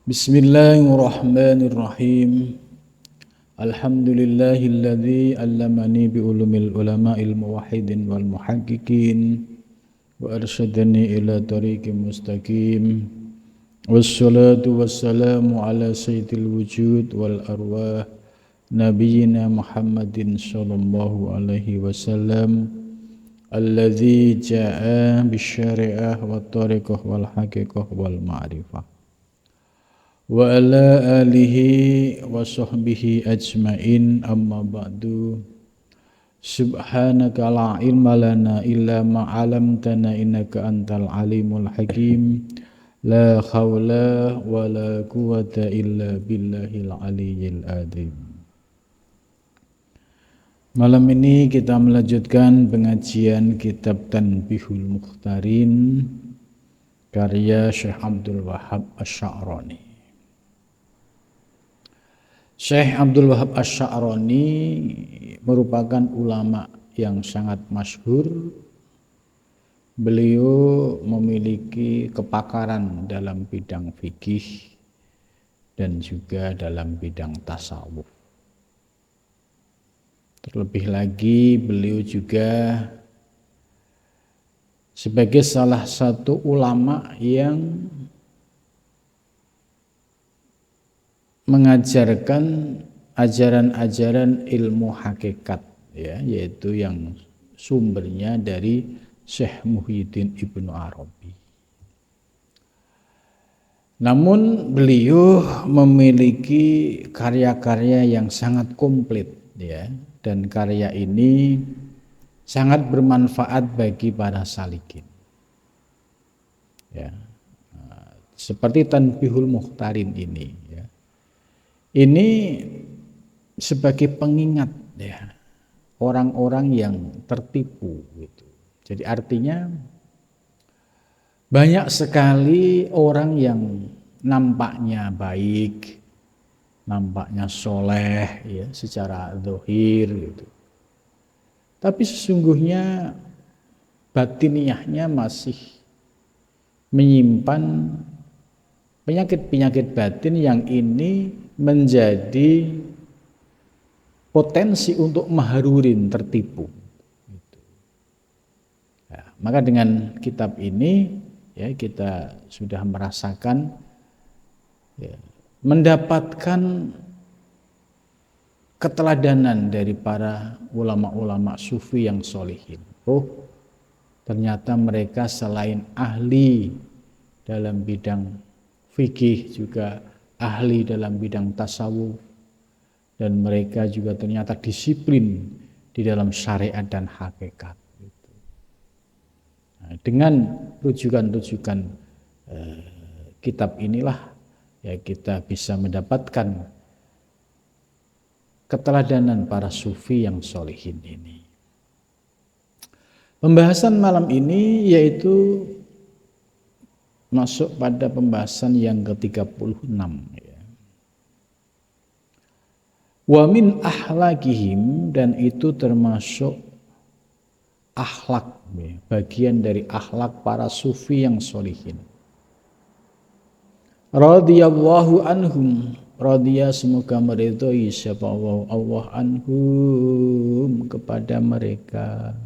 Bismillahirrahmanirrahim. Alhamdulillahilladzi allamani bi ulumil ulama'il muwahhidin wal muhaqqiqin wa arsyadani ila tariqim mustaqim. Wassalatu wassalamu ala sayyidil wujud wal arwah nabiyyina Muhammadin sallallahu alaihi wasallam alladzi jaa'a bisyari'ah wat tariqah wal haqiqah wal ma'rifah wa ala alihi wa sahbihi ajmain, amma ba'du. Subhanaka la ilma lana illa ma 'allamtana innaka antal alimul hakim. La haula wa la quwwata illa billahil aliyyil adzim. Malam ini kita melanjutkan pengajian kitab Tanbihul Mukhtarin karya Syekh Abdul Wahhab Asy-Sya'rani. Syekh Abdul Wahhab Asy-Sya'rani merupakan ulama yang sangat masyhur. Beliau memiliki kepakaran dalam bidang fikih dan juga dalam bidang tasawuf. Terlebih lagi beliau juga sebagai salah satu ulama yang mengajarkan ajaran-ajaran ilmu hakikat, ya, yaitu yang sumbernya dari Syekh Muhyiddin Ibnu Arabi. Namun beliau memiliki karya-karya yang sangat komplit, ya, dan karya ini sangat bermanfaat bagi para salikin. Ya. Seperti Tanbihul Mukhtarin ini, ya. Ini sebagai pengingat, ya, orang-orang yang tertipu gitu. Jadi artinya banyak sekali orang yang nampaknya baik, nampaknya soleh, ya, secara zahir gitu. Tapi sesungguhnya batiniahnya masih menyimpan penyakit-penyakit batin yang ini menjadi potensi untuk maharurin, tertipu. Ya, maka dengan kitab ini, ya, kita sudah merasakan, ya, mendapatkan keteladanan dari para ulama-ulama sufi yang solihin. Oh, ternyata mereka selain ahli dalam bidang fikih juga ahli dalam bidang tasawuf, dan mereka juga ternyata disiplin di dalam syariat dan hakikat. Nah, dengan rujukan-rujukan kitab inilah, ya, kita bisa mendapatkan keteladanan para sufi yang solihin ini. Pembahasan malam ini yaitu masuk pada pembahasan yang ke-36, ya. Wa min akhlaqihim, dan itu termasuk akhlak, ya, bagian dari akhlak para sufi yang solihin. Radhiyallahu anhum, radhiya semoga meridhoi siapa Allah anhum kepada mereka.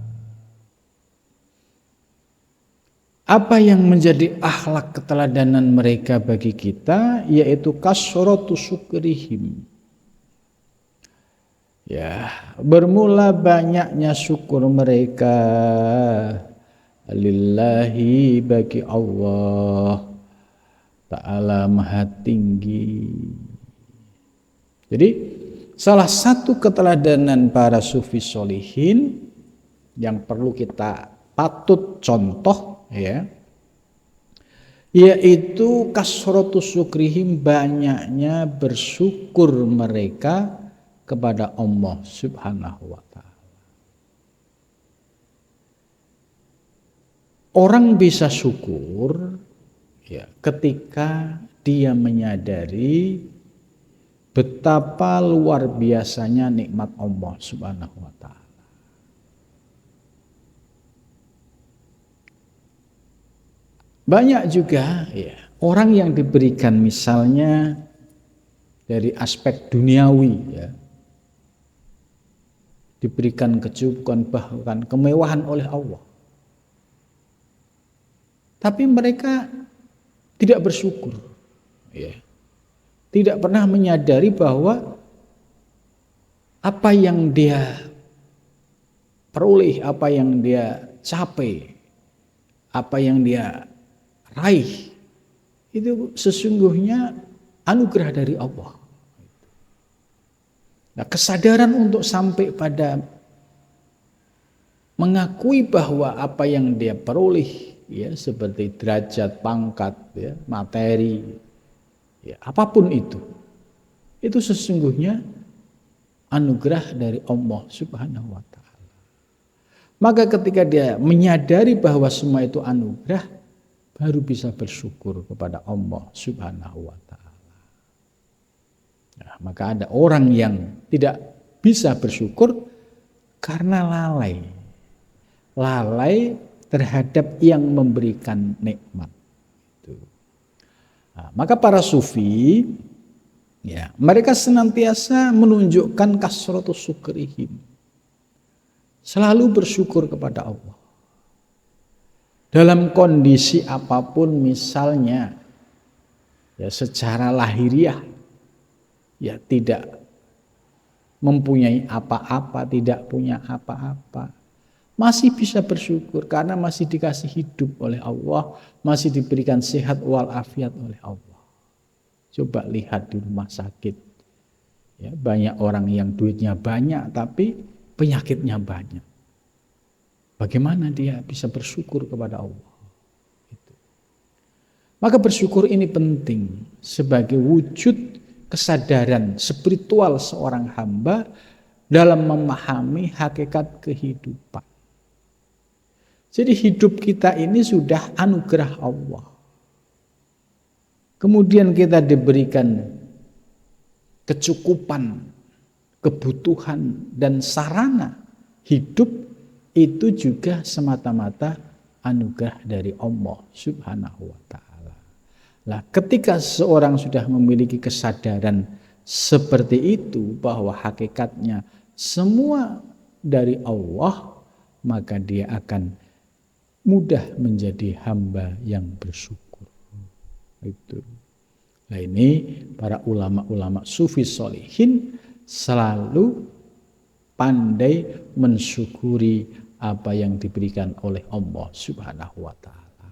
Apa yang menjadi akhlak keteladanan mereka bagi kita, yaitu kasratu syukrihim. Ya, bermula banyaknya syukur mereka lillahi, bagi Allah Ta'ala Maha Tinggi. Jadi salah satu keteladanan para sufi solihin yang perlu kita patut contoh, ya, yaitu kasratu syukrihim, banyaknya bersyukur mereka kepada Allah Subhanahu wa ta'ala. Orang bisa syukur, ya, ketika dia menyadari betapa luar biasanya nikmat Allah Subhanahu wa ta'ala. Banyak juga, ya, orang yang diberikan misalnya dari aspek duniawi, ya, diberikan kecukupan bahkan kemewahan oleh Allah, tapi mereka tidak bersyukur, ya, tidak pernah menyadari bahwa apa yang dia peroleh, apa yang dia capai, apa yang dia raih, itu sesungguhnya anugerah dari Allah. Nah, kesadaran untuk sampai pada mengakui bahwa apa yang dia peroleh, ya, seperti derajat, pangkat, ya, materi, ya, apapun itu sesungguhnya anugerah dari Allah Subhanahu wa ta'ala. Maka ketika dia menyadari bahwa semua itu anugerah, baru bisa bersyukur kepada Allah Subhanahu wa ta'ala. Nah, maka ada orang yang tidak bisa bersyukur karena lalai terhadap yang memberikan nikmat. Nah, maka para sufi, ya, mereka senantiasa menunjukkan kasratus syukrihim, selalu bersyukur kepada Allah dalam kondisi apapun, misalnya ya secara lahiriah, ya tidak mempunyai apa-apa, tidak punya apa-apa, masih bisa bersyukur karena masih dikasih hidup oleh Allah, masih diberikan sehat walafiat oleh Allah. Coba lihat di rumah sakit, ya, banyak orang yang duitnya banyak tapi penyakitnya banyak. Bagaimana dia bisa bersyukur kepada Allah? Maka bersyukur ini penting sebagai wujud kesadaran spiritual seorang hamba dalam memahami hakikat kehidupan. Jadi hidup kita ini sudah anugerah Allah. Kemudian kita diberikan kecukupan, kebutuhan, dan sarana hidup itu juga semata-mata anugerah dari Allah Subhanahu wa ta'ala. Nah, ketika seorang sudah memiliki kesadaran seperti itu, bahwa hakikatnya semua dari Allah, maka dia akan mudah menjadi hamba yang bersyukur. Itu. Nah, ini para ulama-ulama sufi sholihin selalu pandai mensyukuri apa yang diberikan oleh Allah Subhanahu wa ta'ala.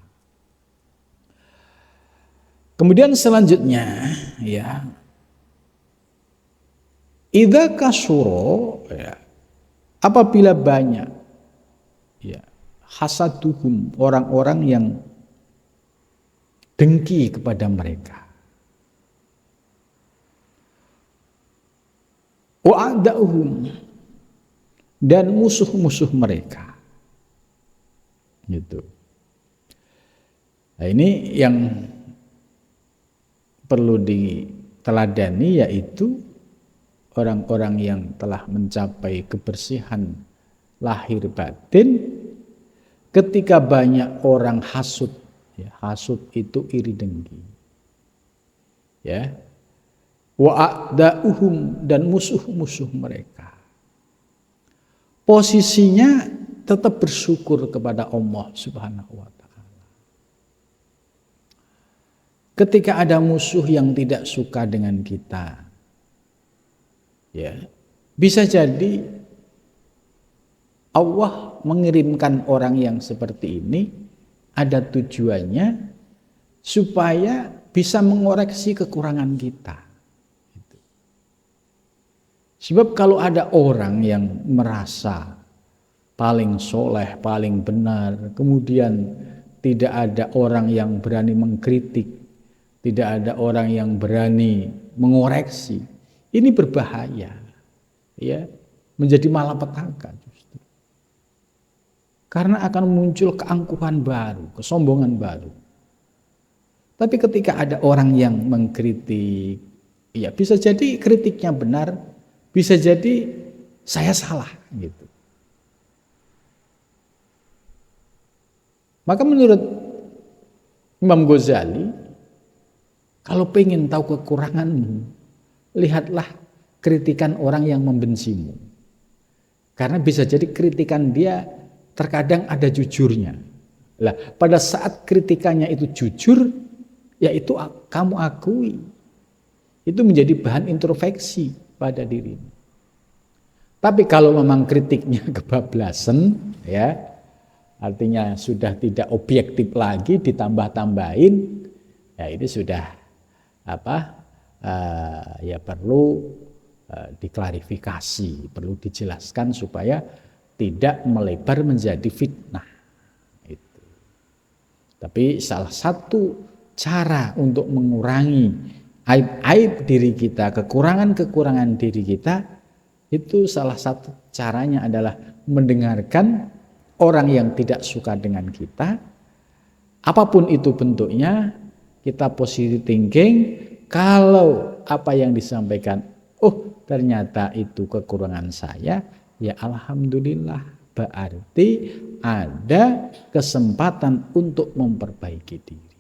Kemudian selanjutnya, ya, idza kasuro, ya, apabila banyak, ya, hasaduhum, orang-orang yang dengki kepada mereka, wa'ada'uhum, dan musuh-musuh mereka, gitu. Nah, ini yang perlu diteladani, yaitu orang-orang yang telah mencapai kebersihan lahir batin. Ketika banyak orang hasud, ya, hasud itu iri dengki, ya, wa'ada'uhum, dan musuh-musuh mereka, posisinya tetap bersyukur kepada Allah Subhanahu wa ta'ala. Ketika ada musuh yang tidak suka dengan kita, ya, bisa jadi Allah mengirimkan orang yang seperti ini ada tujuannya supaya bisa mengoreksi kekurangan kita. Sebab kalau ada orang yang merasa paling soleh, paling benar, kemudian tidak ada orang yang berani mengkritik, tidak ada orang yang berani mengoreksi, ini berbahaya, ya, menjadi malapetaka justru. Karena akan muncul keangkuhan baru, kesombongan baru. Tapi ketika ada orang yang mengkritik, ya bisa jadi kritiknya benar, bisa jadi saya salah, gitu. Maka menurut Imam Ghazali, Kalau pengen tahu kekuranganmu, lihatlah kritikan orang yang membencimu. Karena bisa jadi kritikan dia terkadang ada jujurnya. Lah, pada saat kritikannya itu jujur, ya itu kamu akui. Itu menjadi bahan introspeksi pada dirimu. Tapi kalau memang kritiknya kebablasan, ya, artinya sudah tidak objektif lagi, ditambah-tambahin, ya itu sudah ya perlu diklarifikasi, perlu dijelaskan supaya tidak melebar menjadi fitnah. Itu. Tapi salah satu cara untuk mengurangi aib-aib diri kita, kekurangan-kekurangan diri kita, itu salah satu caranya adalah mendengarkan orang yang tidak suka dengan kita, apapun itu bentuknya, kita positive thinking. Kalau apa yang disampaikan, oh ternyata itu kekurangan saya, ya alhamdulillah, berarti ada kesempatan untuk memperbaiki diri.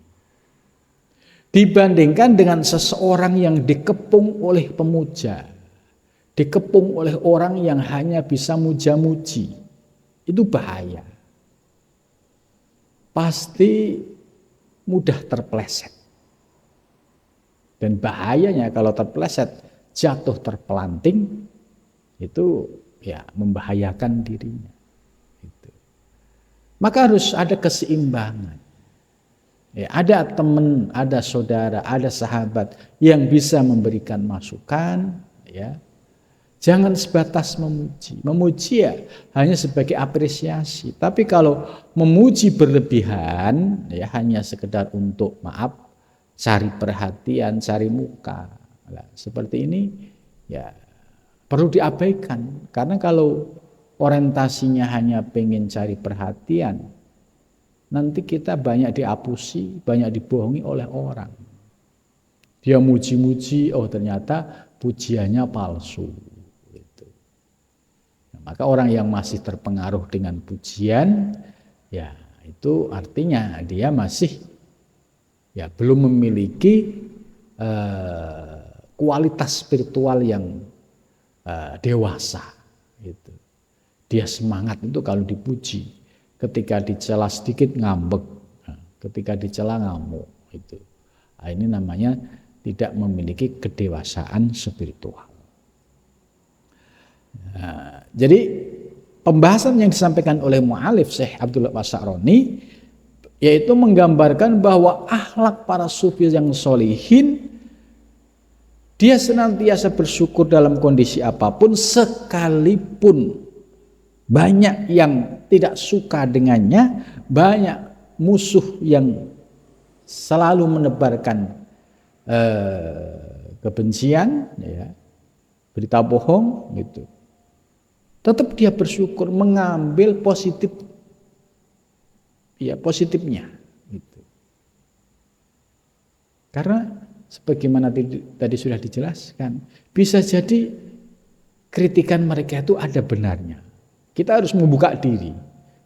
Dibandingkan dengan seseorang yang dikepung oleh pemuja, dikepung oleh orang yang hanya bisa muja-muji, itu bahaya. Pasti mudah terpeleset. Dan bahayanya kalau terpeleset, jatuh terpelanting, itu ya membahayakan dirinya. Gitu. Maka harus ada keseimbangan. Ya, ada teman, ada saudara, ada sahabat yang bisa memberikan masukan, ya. Jangan sebatas memuji. Memuji ya hanya sebagai apresiasi. Tapi kalau memuji berlebihan, ya hanya sekedar untuk maaf, cari perhatian, cari muka. Nah, seperti ini ya perlu diabaikan. Karena kalau orientasinya hanya pengen cari perhatian, nanti kita banyak diapusi, banyak dibohongi oleh orang. Dia muji-muji, oh ternyata pujiannya palsu. Gitu. Nah, maka orang yang masih terpengaruh dengan pujian, ya itu artinya dia masih ya belum memiliki kualitas spiritual yang dewasa. Gitu. Dia semangat itu kalau dipuji. Ketika dicela sedikit ngambek, ketika dicela ngamuk. Itu. Nah, ini namanya tidak memiliki kedewasaan spiritual. Nah, jadi pembahasan yang disampaikan oleh mu'alif Syekh Abdullah Wasya'roni yaitu menggambarkan bahwa akhlak para sufi yang sholihin, dia senantiasa bersyukur dalam kondisi apapun, sekalipun banyak yang tidak suka dengannya, banyak musuh yang selalu menebarkan kebencian, ya, berita bohong, gitu. Tetap dia bersyukur, mengambil positif, ya positifnya, gitu. Karena sebagaimana tadi sudah dijelaskan, bisa jadi kritikan mereka itu ada benarnya. Kita harus membuka diri,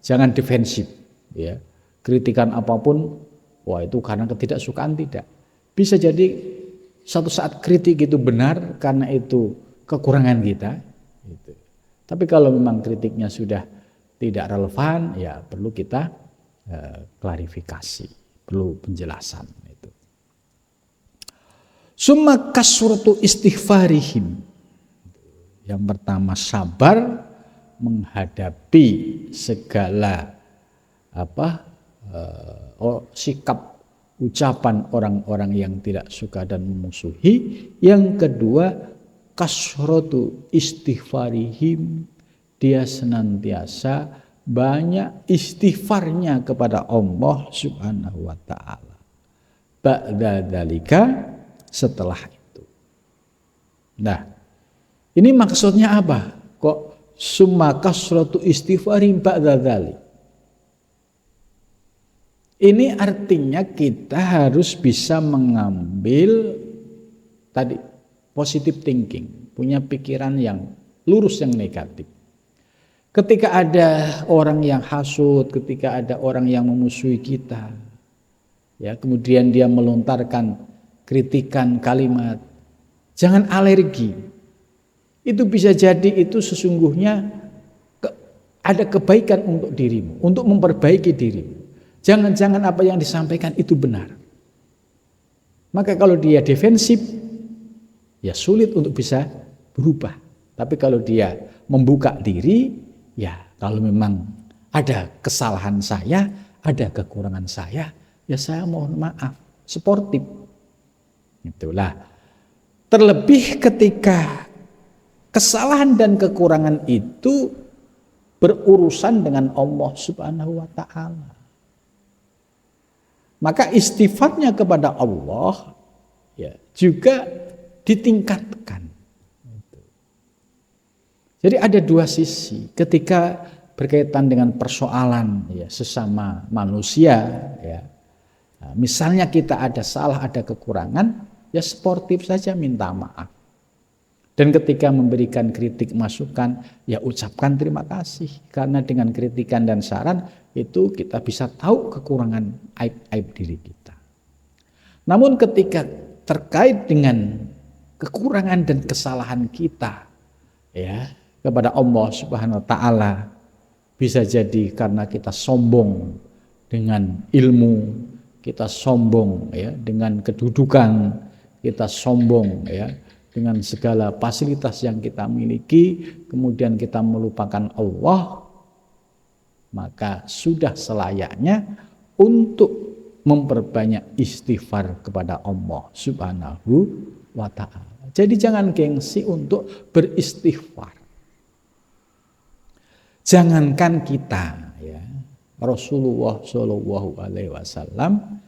jangan defensif, ya. Kritikan apapun, wah itu karena ketidaksukaan, tidak. Bisa jadi suatu saat kritik itu benar karena itu kekurangan kita. Gitu. Tapi kalau memang kritiknya sudah tidak relevan, ya perlu kita klarifikasi, perlu penjelasan. Itu. Summa kasratu istighfarihim. Yang pertama sabar menghadapi segala sikap ucapan orang-orang yang tidak suka dan memusuhi. Yang kedua, kasratu istighfarihim, dia senantiasa banyak istighfarnya kepada Allah Subhanahu wa taala. Ba'da dzalika, setelah itu. Nah, ini maksudnya apa? Kok summa kasratu istighfarihim ba'da dzalik? Ini artinya kita harus bisa mengambil tadi positive thinking, punya pikiran yang lurus, yang negatif. Ketika ada orang yang hasut, ketika ada orang yang memusuhi kita, ya kemudian dia melontarkan kritikan, kalimat. Jangan alergi. Itu bisa jadi itu sesungguhnya ada kebaikan untuk dirimu, untuk memperbaiki dirimu. Jangan-jangan apa yang disampaikan itu benar. Maka kalau dia defensif, ya sulit untuk bisa berubah. Tapi kalau dia membuka diri, ya kalau memang ada kesalahan saya, ada kekurangan saya, ya saya mohon maaf, sportif. Itulah. Terlebih ketika kesalahan dan kekurangan itu berurusan dengan Allah Subhanahu wa taala. Maka istighfarnya kepada Allah ya juga ditingkatkan. Jadi ada dua sisi ketika berkaitan dengan persoalan ya sesama manusia ya. Nah, misalnya kita ada salah, ada kekurangan, ya sportif saja minta maaf. Dan ketika memberikan kritik masukan, ya ucapkan terima kasih. Karena dengan kritikan dan saran itu kita bisa tahu kekurangan aib-aib diri kita. Namun ketika terkait dengan kekurangan dan kesalahan kita ya kepada Allah Subhanahu wa taala, bisa jadi karena kita sombong dengan ilmu, kita sombong ya dengan kedudukan, kita sombong ya dengan segala fasilitas yang kita miliki, kemudian kita melupakan Allah, maka sudah selayaknya untuk memperbanyak istighfar kepada Allah Subhanahu wa ta'ala. Jadi jangan gengsi untuk beristighfar. Jangankan kita ya, Rasulullah Shallallahu alaihi wasallam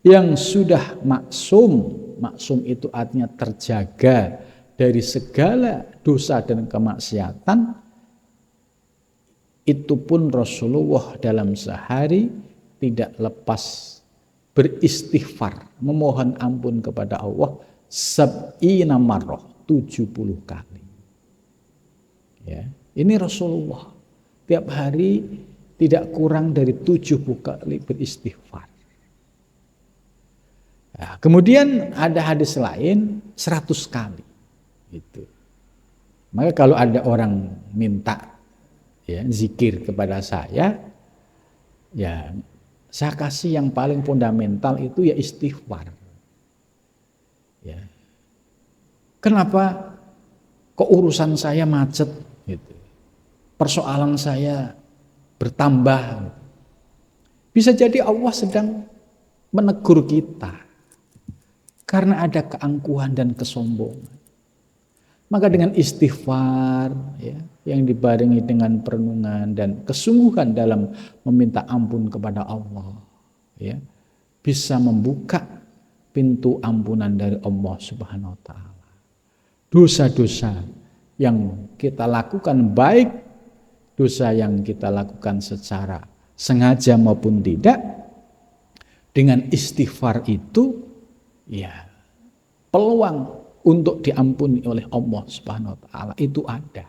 yang sudah maksum. Maksum itu artinya terjaga dari segala dosa dan kemaksiatan. Itu pun Rasulullah dalam sehari tidak lepas beristighfar, memohon ampun kepada Allah sab'ina marrah, 70 kali. Ya, ini Rasulullah tiap hari tidak kurang dari 70 kali beristighfar. Nah, kemudian ada hadis lain 100 kali. Gitu. Maka kalau ada orang minta ya, zikir kepada saya, ya saya kasih yang paling fundamental itu ya istighfar. Ya. Kenapa kok urusan saya macet? Gitu. Persoalan saya bertambah. Bisa jadi Allah sedang menegur kita karena ada keangkuhan dan kesombongan. Maka dengan istighfar ya, yang dibarengi dengan perenungan dan kesungguhan dalam meminta ampun kepada Allah ya, bisa membuka pintu ampunan dari Allah Subhanahu wa taala. Dosa-dosa yang kita lakukan baik dosa yang kita lakukan secara sengaja maupun tidak, dengan istighfar itu ya peluang untuk diampuni oleh Allah Subhanahu wa taala itu ada.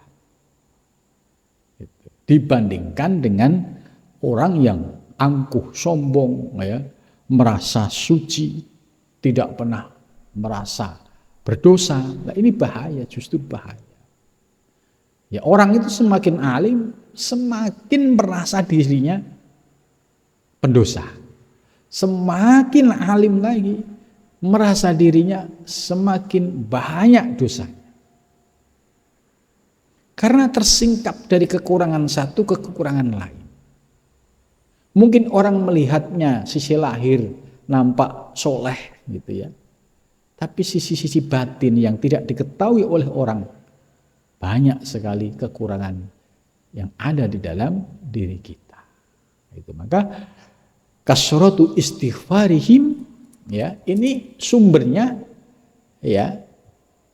Dibandingkan dengan orang yang angkuh, sombong ya, merasa suci, tidak pernah merasa berdosa. Nah, ini bahaya, justru bahaya. Ya, orang itu semakin alim, semakin merasa dirinya pendosa. Semakin alim lagi, merasa dirinya semakin banyak dosanya. Karena tersingkap dari kekurangan satu ke kekurangan lain. Mungkin orang melihatnya sisi lahir nampak soleh gitu ya. Tapi sisi-sisi batin yang tidak diketahui oleh orang, banyak sekali kekurangan yang ada di dalam diri kita. Itu maka kasratu istighfarihim ya, ini sumbernya ya,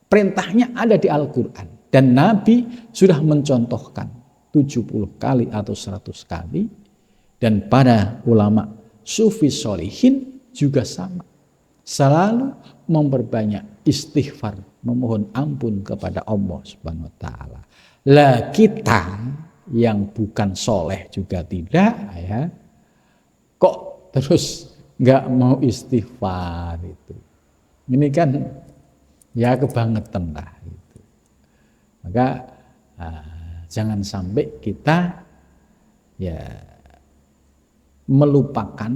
perintahnya ada di Al-Qur'an dan Nabi sudah mencontohkan 70 kali atau 100 kali, dan para ulama sufi sholihin juga sama, selalu memperbanyak istighfar, memohon ampun kepada Allah Subhanahu wa taala. Lah kita yang bukan soleh juga tidak ya, kok terus nggak mau istighfar itu. Ini kan ya kebangetan lah. Gitu. Maka jangan sampai kita ya melupakan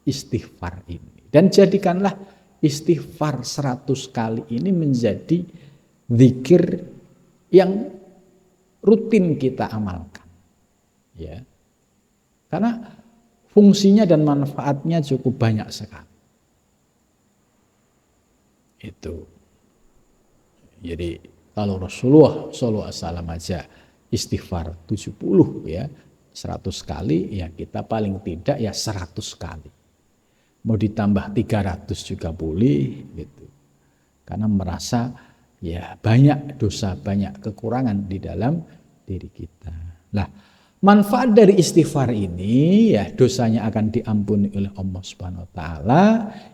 istighfar ini. Dan jadikanlah istighfar 100 kali ini menjadi zikir yang rutin kita amalkan. Ya. Karena fungsinya dan manfaatnya cukup banyak sekali. Itu. Jadi kalau Rasulullah SAW aja istighfar 70 ya, 100 kali, ya kita paling tidak ya 100 kali. Mau ditambah 300 juga boleh gitu. Karena merasa ya banyak dosa, banyak kekurangan di dalam diri kita. Nah, manfaat dari istighfar ini ya dosanya akan diampuni oleh Allah Subhanahu wa taala,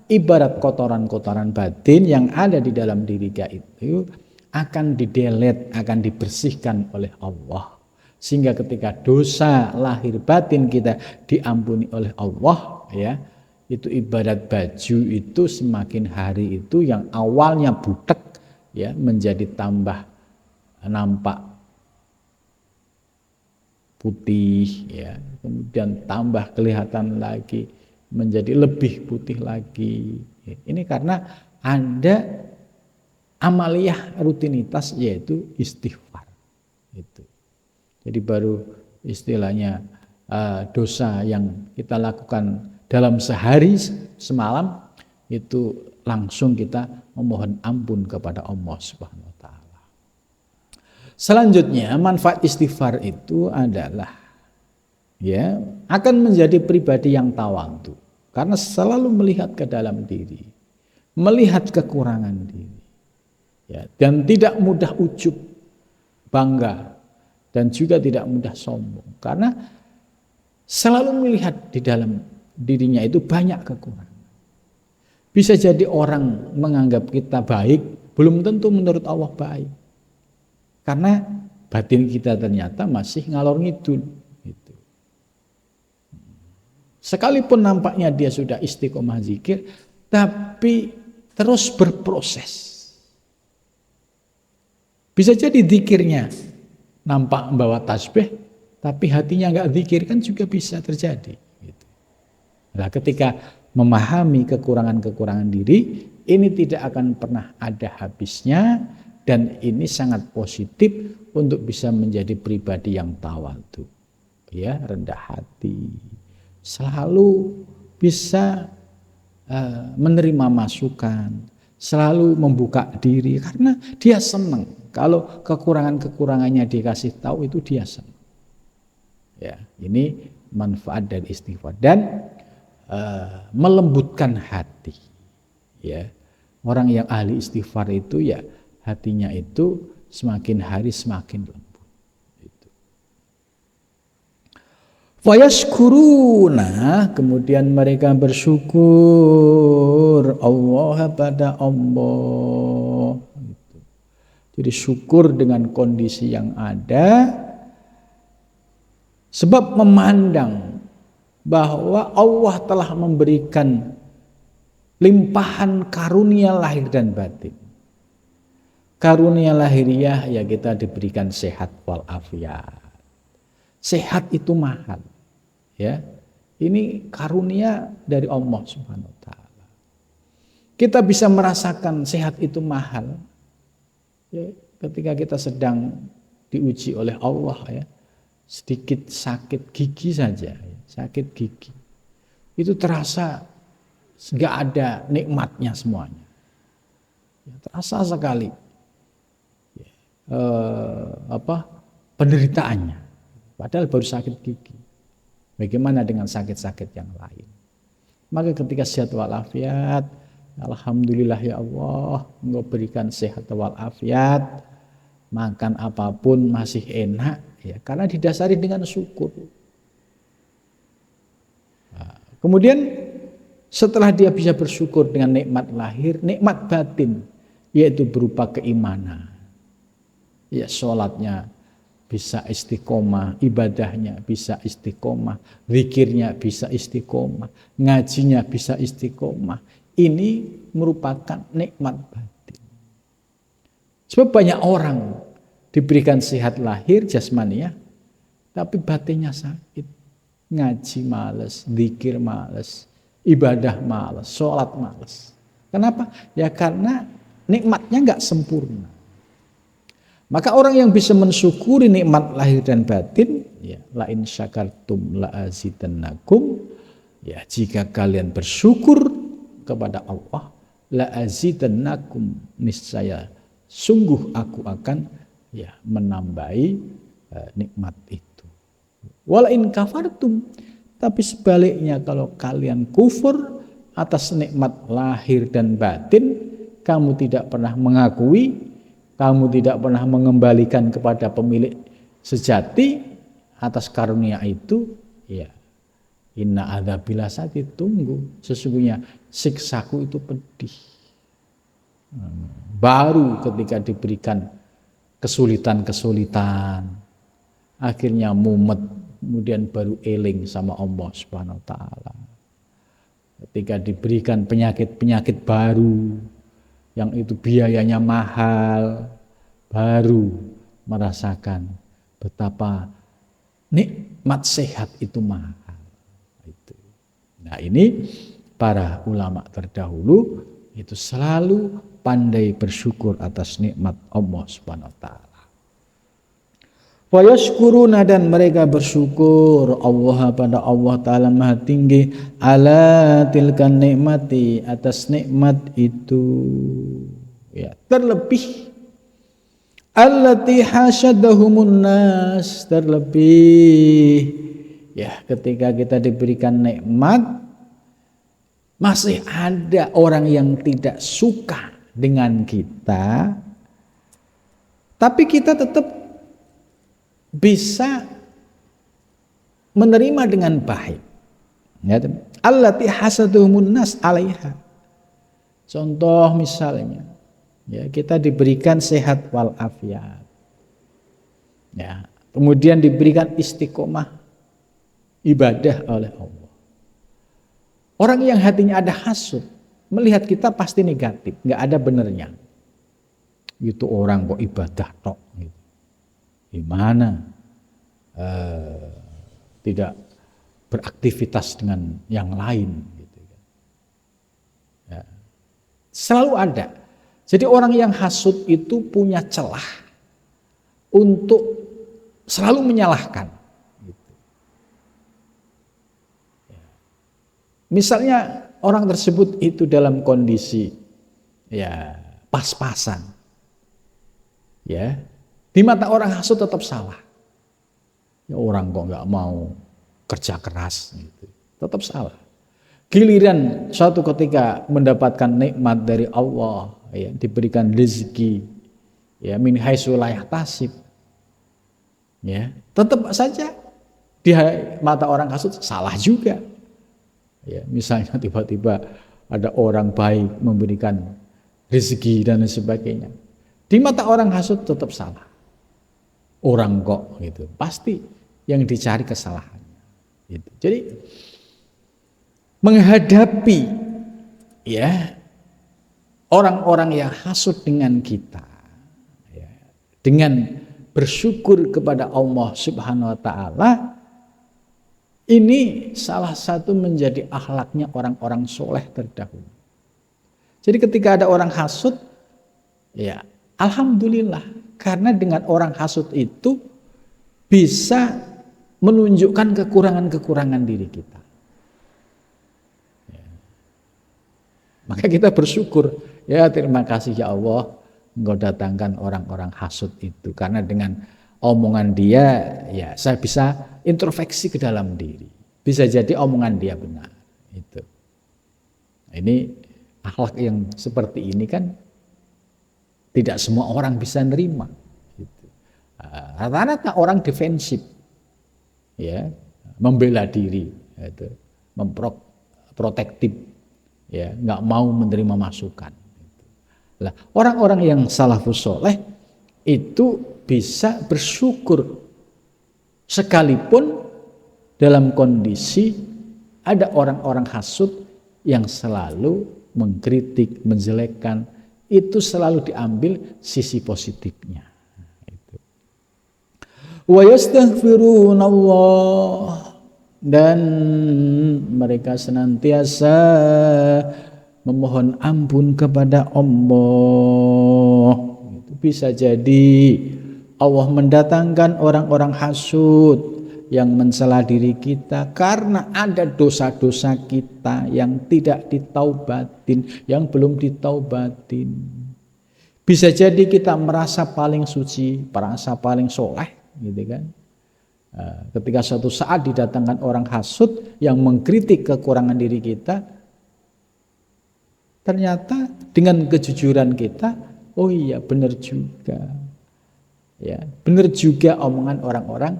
ibarat kotoran-kotoran batin yang ada di dalam diri kita itu akan didelet, akan dibersihkan oleh Allah. Sehingga ketika dosa lahir batin kita diampuni oleh Allah ya, itu ibarat baju itu semakin hari itu yang awalnya butek ya menjadi tambah nampak putih ya, kemudian tambah kelihatan lagi menjadi lebih putih lagi. Ini karena ada amaliyah rutinitas yaitu istighfar. Itu. Jadi baru istilahnya dosa yang kita lakukan dalam sehari semalam itu langsung kita memohon ampun kepada Allah Subhanahu wa taala. Selanjutnya manfaat istighfar itu adalah ya akan menjadi pribadi yang tawadhu karena selalu melihat ke dalam diri, melihat kekurangan diri. Ya, dan tidak mudah ujub, bangga, dan juga tidak mudah sombong karena selalu melihat di dalam dirinya itu banyak kekurangan. Bisa jadi orang menganggap kita baik, belum tentu menurut Allah baik. Karena batin kita ternyata masih ngalor ngidul. Gitu. Sekalipun nampaknya dia sudah istiqomah zikir, tapi terus berproses. Bisa jadi zikirnya nampak membawa tasbih, tapi hatinya nggak zikir kan juga bisa terjadi. Gitu. Nah, ketika memahami kekurangan-kekurangan diri, ini tidak akan pernah ada habisnya dan ini sangat positif untuk bisa menjadi pribadi yang tawadhu, ya, rendah hati, selalu bisa menerima masukan, selalu membuka diri karena dia senang kalau kekurangan-kekurangannya dikasih tahu itu dia senang. Ya, ini manfaat dari istighfar dan melembutkan hati. Ya, orang yang ahli istighfar itu ya hatinya itu semakin hari semakin lembut. Itu. Fayashkuruna, kemudian mereka bersyukur Allah pada Allah. Itu. Jadi syukur dengan kondisi yang ada, sebab memandang bahwa Allah telah memberikan limpahan karunia lahir dan batin. Karunia lahiriah ya kita diberikan sehat walafiat. Sehat itu mahal. Ya. Ini karunia dari Allah Subhanahu wa taala. Kita bisa merasakan sehat itu mahal. Ya, ketika kita sedang diuji oleh Allah ya. Sedikit sakit gigi saja, sakit gigi. Itu terasa nggak ada nikmatnya semuanya. Ya, terasa sekali penderitaannya. Padahal baru sakit gigi. Bagaimana dengan sakit-sakit yang lain? Maka ketika sehat walafiat, alhamdulillah ya Allah, Engkau berikan sehat walafiat, makan apapun masih enak, ya karena didasari dengan syukur. Nah, kemudian setelah dia bisa bersyukur dengan nikmat lahir, nikmat batin, yaitu berupa keimanan. Ya sholatnya bisa istiqomah, ibadahnya bisa istiqomah, zikirnya bisa istiqomah, ngajinya bisa istiqomah, ini merupakan nikmat batin. Sebab banyak orang diberikan sehat lahir jasmaniah, tapi batinnya sakit. Ngaji males, zikir males, ibadah males, sholat males. Kenapa? Ya karena nikmatnya nggak sempurna. Maka orang yang bisa mensyukuri nikmat lahir dan batin, ya la in syakartum la azidannakum, ya jika kalian bersyukur kepada Allah, la azidannakum, niscaya sungguh aku akan ya menambahi nikmat itu. Wala in kafartum, tapi sebaliknya kalau kalian kufur atas nikmat lahir dan batin, kamu tidak pernah mengakui, kamu tidak pernah mengembalikan kepada pemilik sejati atas karunia itu, ya inna adzabil lasati, tunggu, sesungguhnya siksaku itu pedih. Baru ketika diberikan kesulitan-kesulitan, akhirnya mumet, kemudian baru eling sama Allah Subhanahu wa taala. Ketika diberikan penyakit-penyakit baru yang itu biayanya mahal, baru merasakan betapa nikmat sehat itu mahal. Nah, ini para ulama terdahulu itu selalu pandai bersyukur atas nikmat Allah Subhanahu wa taala. Wa yashkuruna, dan mereka bersyukur Allah pada Allah Ta'ala Maha Tinggi, ala tilkan nikmati, atas nikmat itu, ya terlebih allati hasyadahumun nas, terlebih ya ketika kita diberikan nikmat masih ada orang yang tidak suka dengan kita, tapi kita tetap bisa menerima dengan baik. Ya, allati hasaduhumun nas 'alaiha. Contoh misalnya, ya kita diberikan sehat wal afiat. Ya, kemudian diberikan istiqomah ibadah oleh Allah. Orang yang hatinya ada hasud, melihat kita pasti negatif, nggak ada benernya. Itu orang kok ibadah tok gitu. Gimana tidak beraktivitas dengan yang lain gitu. Ya. Selalu ada. Jadi orang yang hasud itu punya celah untuk selalu menyalahkan gitu. Ya. Misalnya orang tersebut itu dalam kondisi ya pas-pasan, ya di mata orang hasud tetap salah. Ya orang kok nggak mau kerja keras gitu, tetap salah. Giliran suatu ketika mendapatkan nikmat dari Allah, ya diberikan rezeki, ya min haitsu la yahtasib, ya tetap saja di mata orang hasud salah juga. Ya misalnya tiba-tiba ada orang baik memberikan rezeki dan sebagainya, di mata orang hasud tetap salah. Orang kok gitu, pasti yang dicari kesalahannya gitu. Jadi menghadapi ya orang-orang yang hasud dengan kita, ya, dengan bersyukur kepada Allah Subhanahu wa taala, ini salah satu menjadi akhlaknya orang-orang soleh terdahulu. Jadi ketika ada orang hasud, ya alhamdulillah, karena dengan orang hasud itu bisa menunjukkan kekurangan-kekurangan diri kita. Ya. Maka kita bersyukur, ya terima kasih ya Allah, Engkau datangkan orang-orang hasud itu, karena dengan omongan dia, ya saya bisa introspeksi ke dalam diri. Bisa jadi omongan dia benar. Itu. Ini akhlak yang seperti ini kan tidak semua orang bisa nerima. Rata-rata orang defensif, ya, membela diri, itu, memprotektif, ya, nggak mau menerima masukan. Lah, orang-orang yang salafus soleh itu bisa bersyukur sekalipun dalam kondisi ada orang-orang hasud yang selalu mengkritik, menjelekkan, itu selalu diambil sisi positifnya. Wa yastaghfirunallah, dan mereka senantiasa memohon ampun kepada Allah. Itu bisa jadi Allah mendatangkan orang-orang hasud yang mencela diri kita karena ada dosa-dosa kita yang tidak ditaubatin, yang belum ditaubatin. Bisa jadi kita merasa paling suci, merasa paling soleh, gitu kan. Ketika suatu saat didatangkan orang hasud yang mengkritik kekurangan diri kita, ternyata dengan kejujuran kita, oh iya benar juga, ya benar juga omongan orang-orang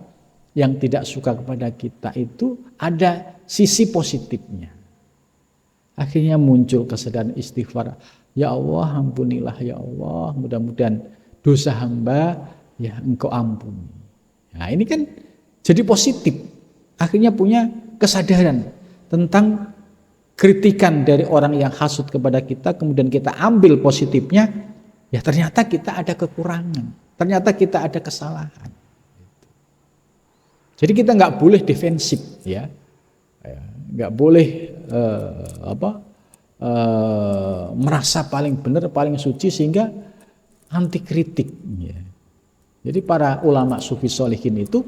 yang tidak suka kepada kita itu ada sisi positifnya. Akhirnya muncul kesadaran istighfar. Ya Allah, ampunilah ya Allah, mudah-mudahan dosa hamba ya Engkau ampuni. Nah ini kan jadi positif. Akhirnya punya kesadaran tentang kritikan dari orang yang hasut kepada kita, kemudian kita ambil positifnya, ya ternyata kita ada kekurangan, ternyata kita ada kesalahan. Jadi kita nggak boleh defensif, ya, nggak boleh merasa paling benar, paling suci sehingga anti kritik. Ya. Jadi para ulama sufi sholihin itu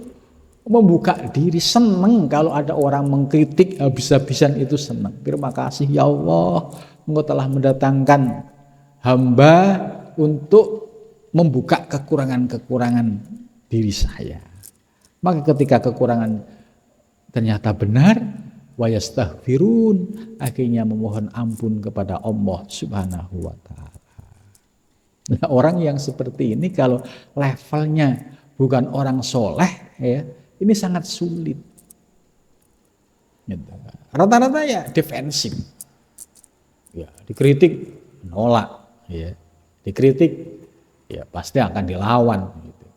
membuka diri, senang kalau ada orang mengkritik habis-habisan, itu senang. Terima kasih ya Allah, Engkau telah mendatangkan hamba untuk membuka kekurangan-kekurangan diri saya. Maka ketika kekurangan ternyata benar, wa yastaghfirun, akhirnya memohon ampun kepada Allah Subhanahu wa taala. Nah, orang yang seperti ini kalau levelnya bukan orang soleh, ya, ini sangat sulit. Rata-rata ya defensif, ya dikritik nolak, ya dikritik ya pasti akan dilawan. Gitu.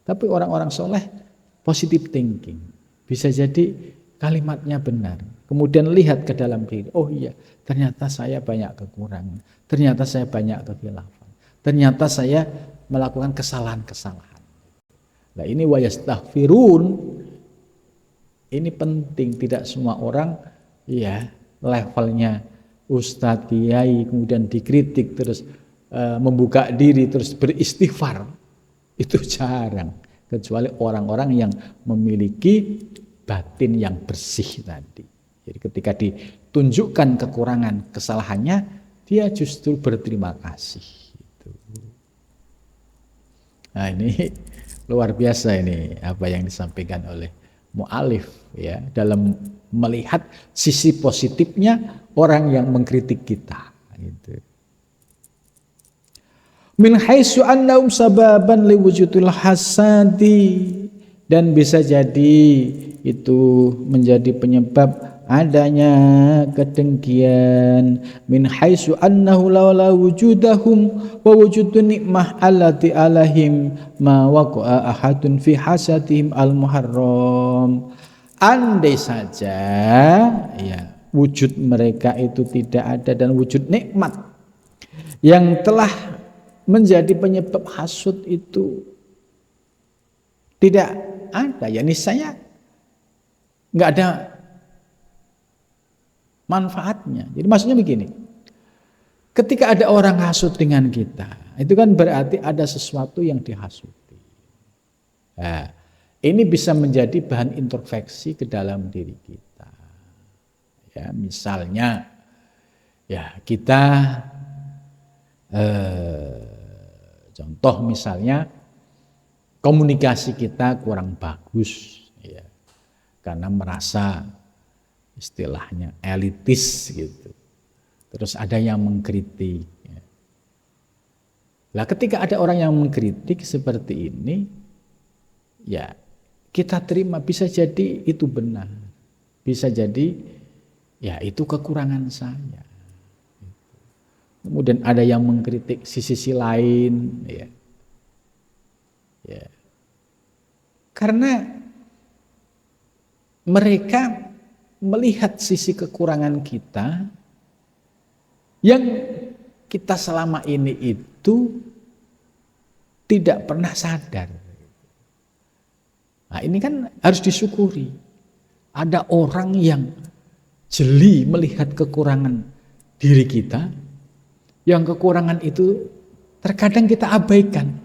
Tapi orang-orang soleh positive thinking, bisa jadi kalimatnya benar. Kemudian lihat ke dalam diri, oh iya ternyata saya banyak kekurangan, ternyata saya banyak kekhilafan, ternyata saya melakukan kesalahan-kesalahan. Nah ini wa yastaghfirun, ini penting. Tidak semua orang ya levelnya ustadz, kiai, kemudian dikritik terus membuka diri terus beristighfar, itu jarang. Kecuali orang-orang yang memiliki batin yang bersih tadi. Jadi ketika ditunjukkan kekurangan, kesalahannya, dia justru berterima kasih. Nah ini luar biasa ini apa yang disampaikan oleh mu'alif, ya, dalam melihat sisi positifnya orang yang mengkritik kita. Gitu. Min haitsu annahum sababan liwujudil hasadi, dan bisa jadi itu menjadi penyebab adanya kedengkian. Min haitsu annahu laula wujudahum wa wujudun nikmah allati alaihim ma waqa'a ahadun fi hasadihim al muharram. Andai saja ya wujud mereka itu tidak ada dan wujud nikmat yang telah menjadi penyebab hasud itu tidak ada, ya niscaya nggak ada manfaatnya. Jadi maksudnya begini, ketika ada orang hasud dengan kita, itu kan berarti ada sesuatu yang dihasuti. Nah, ini bisa menjadi bahan introspeksi ke dalam diri kita. Ya, misalnya, ya kita contoh misalnya komunikasi kita kurang bagus, ya, karena merasa istilahnya elitis gitu. Terus ada yang mengkritik. Ya. Nah, ketika ada orang yang mengkritik seperti ini, ya kita terima, bisa jadi itu benar, bisa jadi ya itu kekurangan saya. Kemudian ada yang mengkritik sisi lain, ya. Ya. Karena mereka melihat sisi kekurangan kita yang kita selama ini itu tidak pernah sadar. Nah, ini kan harus disyukuri. Ada orang yang jeli melihat kekurangan diri kita, yang kekurangan itu terkadang kita abaikan.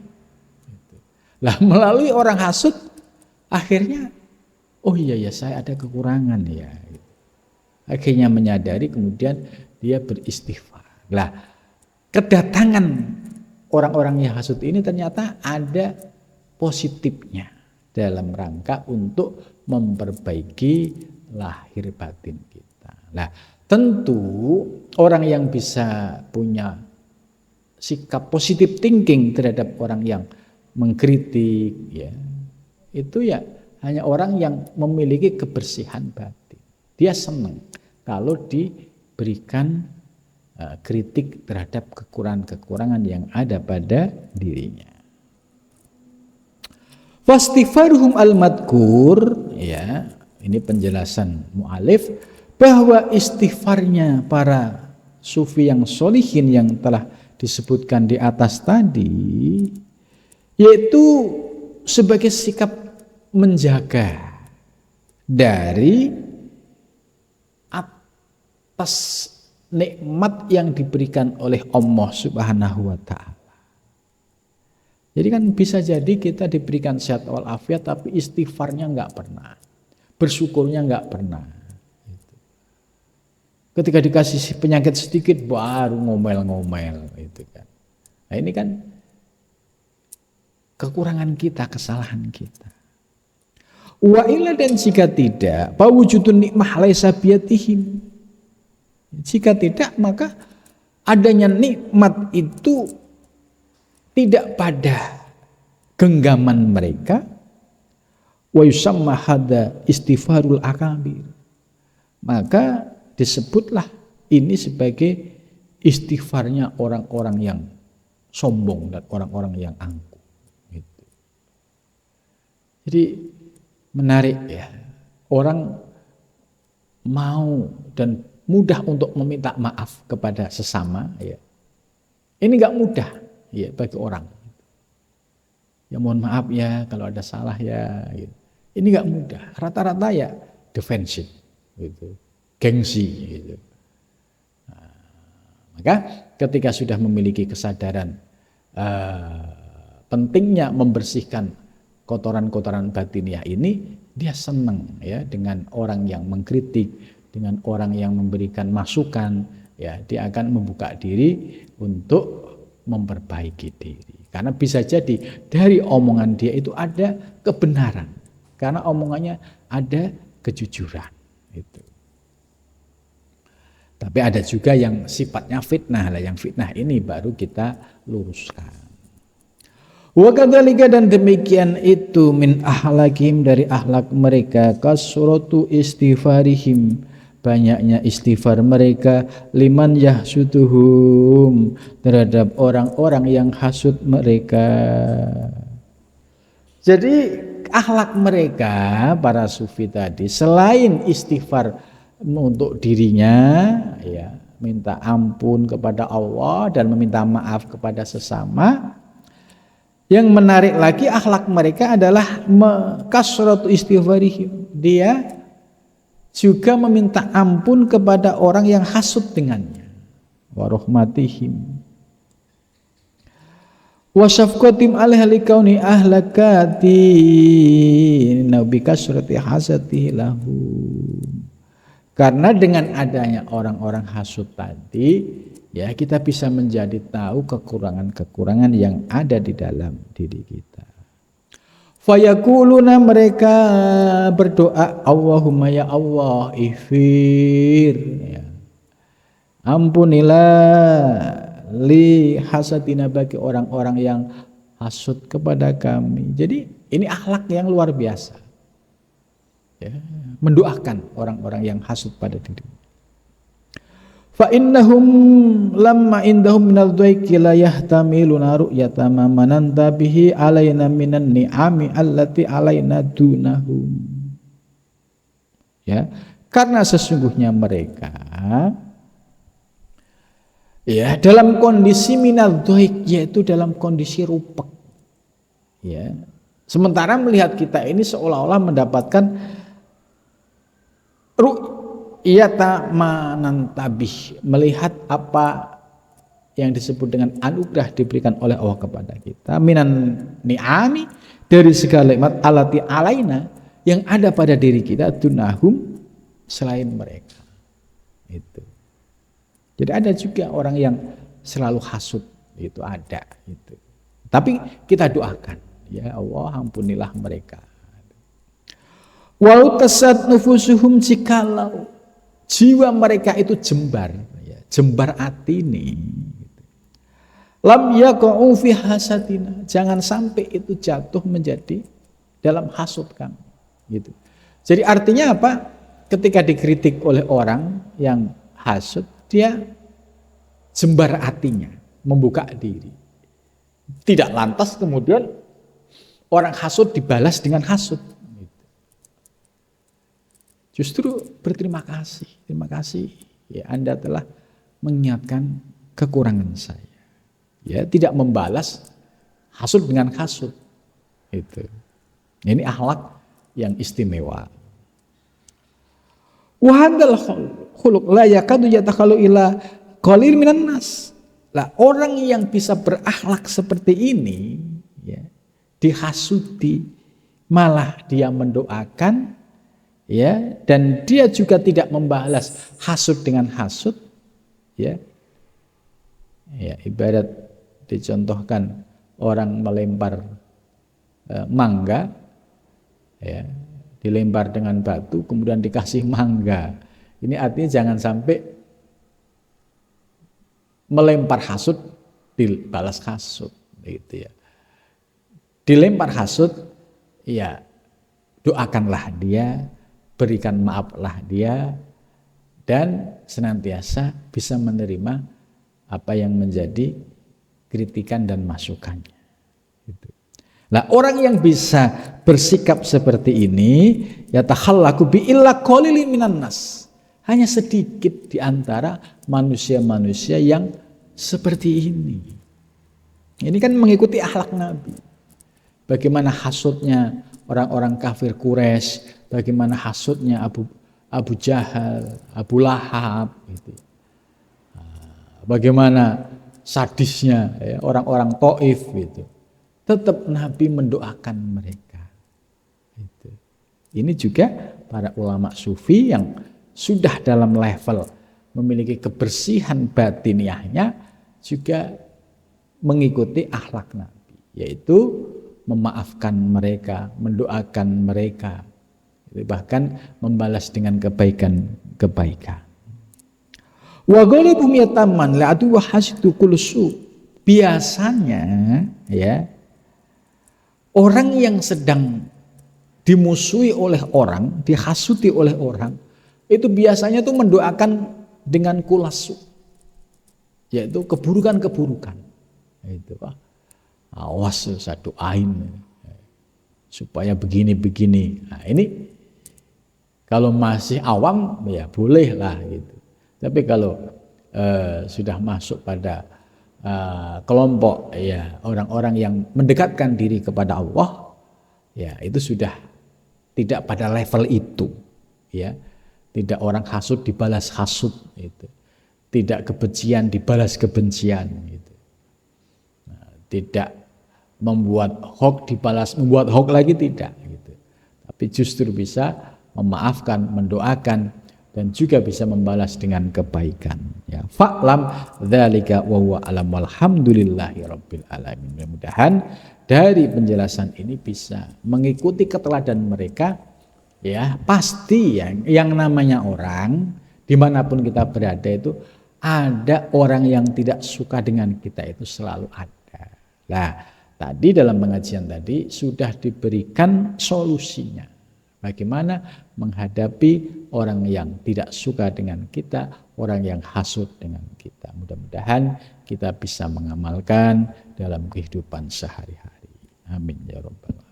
Lah melalui orang hasud, akhirnya, oh iya ya saya ada kekurangan ya. Akhirnya menyadari, kemudian dia beristighfar. Lah kedatangan orang-orang yang hasud ini ternyata ada positifnya dalam rangka untuk memperbaiki lahir batin kita. Nah, tentu orang yang bisa punya sikap positif thinking terhadap orang yang mengkritik, ya, itu ya hanya orang yang memiliki kebersihan batin. Dia senang kalau diberikan kritik terhadap kekurangan-kekurangan yang ada pada dirinya. Fastighfaruhum al-madkur, ya, ini penjelasan mu'alif bahwa istighfarnya para sufi yang solihin yang telah disebutkan di atas tadi, yaitu sebagai sikap menjaga dari atas nikmat yang diberikan oleh Allah Subhanahu wa ta'ala. Jadi kan bisa jadi kita diberikan sehat walafiat tapi istighfarnya nggak pernah, bersyukurnya nggak pernah. Ketika dikasih penyakit sedikit baru ngomel-ngomel, itu kan. Nah ini kan kekurangan kita, kesalahan kita. Wa illa, dan jika tidak, pawujudun nikmah laisa biyatihim. Jika tidak, maka adanya nikmat itu tidak pada genggaman mereka. Wa yusamma hadza istighfarul akabir. Maka disebutlah ini sebagai istighfarnya orang-orang yang sombong dan orang-orang yang angkuh. Gitu. Jadi menarik ya, orang mau dan mudah untuk meminta maaf kepada sesama, ya. Ini nggak mudah, ya, bagi orang. Ya mohon maaf ya kalau ada salah ya. Gitu. Ini nggak mudah. Rata-rata ya defensif, gitu, gengsi, gitu. Nah, maka ketika sudah memiliki kesadaran pentingnya membersihkan kotoran-kotoran batiniah ini, dia senang ya dengan orang yang mengkritik, dengan orang yang memberikan masukan, ya dia akan membuka diri untuk memperbaiki diri. Karena bisa jadi dari omongan dia itu ada kebenaran, karena omongannya ada kejujuran. Itu. Tapi ada juga yang sifatnya fitnah, lah yang fitnah ini baru kita luruskan. Wa kadzalika, dan demikian itu min ahlakim, dari akhlak mereka, kasratu istighfarihim, banyaknya istighfar mereka, liman yahsuduhum, terhadap orang-orang yang hasud mereka. Jadi akhlak mereka para sufi tadi, selain istighfar untuk dirinya, ya, minta ampun kepada Allah dan meminta maaf kepada sesama, yang menarik lagi akhlak mereka adalah kasratu istighfarihim, dia juga meminta ampun kepada orang yang hasud dengannya, wa rahmatihim wa syafqatim alaihi kauni ahlakati nabi kasrati hasati lahum. Karena dengan adanya orang-orang hasud tadi, ya kita bisa menjadi tahu kekurangan-kekurangan yang ada di dalam diri kita. Fayakuluna, mereka berdoa, Allahumma ya Allah, ighfir, ya, ampunilah li hasadina, bagi orang-orang yang hasud kepada kami. Jadi ini akhlak yang luar biasa, ya, mendoakan orang-orang yang hasud pada diri. Fa innahum lamma indahum minal dhaiki la yahtamiluna ru'yata ma mananta bihi alaina minan ni'ami allati alaina dunahum. Ya, karena sesungguhnya mereka Ya, dalam kondisi minadzaik, yaitu dalam kondisi rupek. Ya. Sementara melihat kita ini seolah-olah mendapatkan ru'yata manantabih, melihat apa yang disebut dengan anugerah diberikan oleh Allah kepada kita, minan ni'ami, dari segala nikmat, alati alaina, yang ada pada diri kita, dunahum, selain mereka. Itu. Jadi ada juga orang yang selalu hasud, itu ada. Itu. Tapi kita doakan, ya Allah ampunilah mereka. Walau tasad nufusuhum, jikalau jiwa mereka itu jembar, ya, jembar atini, lam yaqa'u fi hasadina, jangan sampai itu jatuh menjadi dalam hasud kami. Gitu. Jadi artinya apa? Ketika dikritik oleh orang yang hasud, dia jembar hatinya, membuka diri. Tidak lantas kemudian orang hasud dibalas dengan hasud. Justru berterima kasih. Terima kasih ya, Anda telah mengingatkan kekurangan saya. Ya, tidak membalas hasud dengan hasud. Itu. Ini akhlak yang istimewa. Wa hadzal khuluq la yakadu yatakhalu ila qalil minan nas. Lah, orang yang bisa berakhlak seperti ini, ya, dihasuti, malah dia mendoakan, ya, dan dia juga tidak membalas hasud dengan hasud, ya. Ya, ibarat dicontohkan orang melempar mangga, ya, dilempar dengan batu kemudian dikasih mangga. Ini artinya jangan sampai melempar hasud dibalas hasud, gitu ya. Dilempar hasud, ya doakanlah dia, berikan maaflah dia, dan senantiasa bisa menerima apa yang menjadi kritikan dan masukannya. Gitu. Nah, orang yang bisa bersikap seperti ini, ya takhallaku bi illa qalilin minan nas. Hanya sedikit di antara manusia-manusia yang seperti ini. Ini kan mengikuti akhlak Nabi. Bagaimana hasudnya orang-orang kafir Quraisy, bagaimana hasudnya Abu Jahal, Abu Lahab, gitu. Bagaimana sadisnya ya, orang-orang Taif, gitu. Tetap Nabi mendoakan mereka. Gitu. Ini juga para ulama sufi yang sudah dalam level memiliki kebersihan batiniahnya juga mengikuti akhlak Nabi, yaitu memaafkan mereka, mendoakan mereka, bahkan membalas dengan kebaikan-kebaikan. Wa ghalibum yataman la'atu wa hasidu kulsu. Biasanya ya, orang yang sedang dimusuhi oleh orang, dihasuti oleh orang, itu biasanya tuh mendoakan dengan kulasu, yaitu keburukan-keburukan. Itu awas saya doain supaya begini-begini. Nah, ini kalau masih awam ya boleh lah gitu. Tapi kalau sudah masuk pada kelompok ya orang-orang yang mendekatkan diri kepada Allah, ya itu sudah tidak pada level itu, ya. Tidak orang hasud dibalas hasud, itu. Tidak kebencian dibalas kebencian, gitu. Nah, tidak membuat hoax dibalas membuat hoax lagi, tidak, gitu. Tapi justru bisa memaafkan, mendoakan, dan juga bisa membalas dengan kebaikan. Ya, fa'lam dzalika wa huwa alam walhamdulillahi rabbil alamin. Mudah-mudahan dari penjelasan ini bisa mengikuti keteladan mereka. Ya, pasti yang namanya orang dimanapun kita berada itu ada orang yang tidak suka dengan kita, itu selalu ada. Nah, tadi dalam pengajian tadi sudah diberikan solusinya. Bagaimana menghadapi orang yang tidak suka dengan kita, orang yang hasud dengan kita. Mudah-mudahan kita bisa mengamalkan dalam kehidupan sehari-hari. Amin ya rabbal alamin.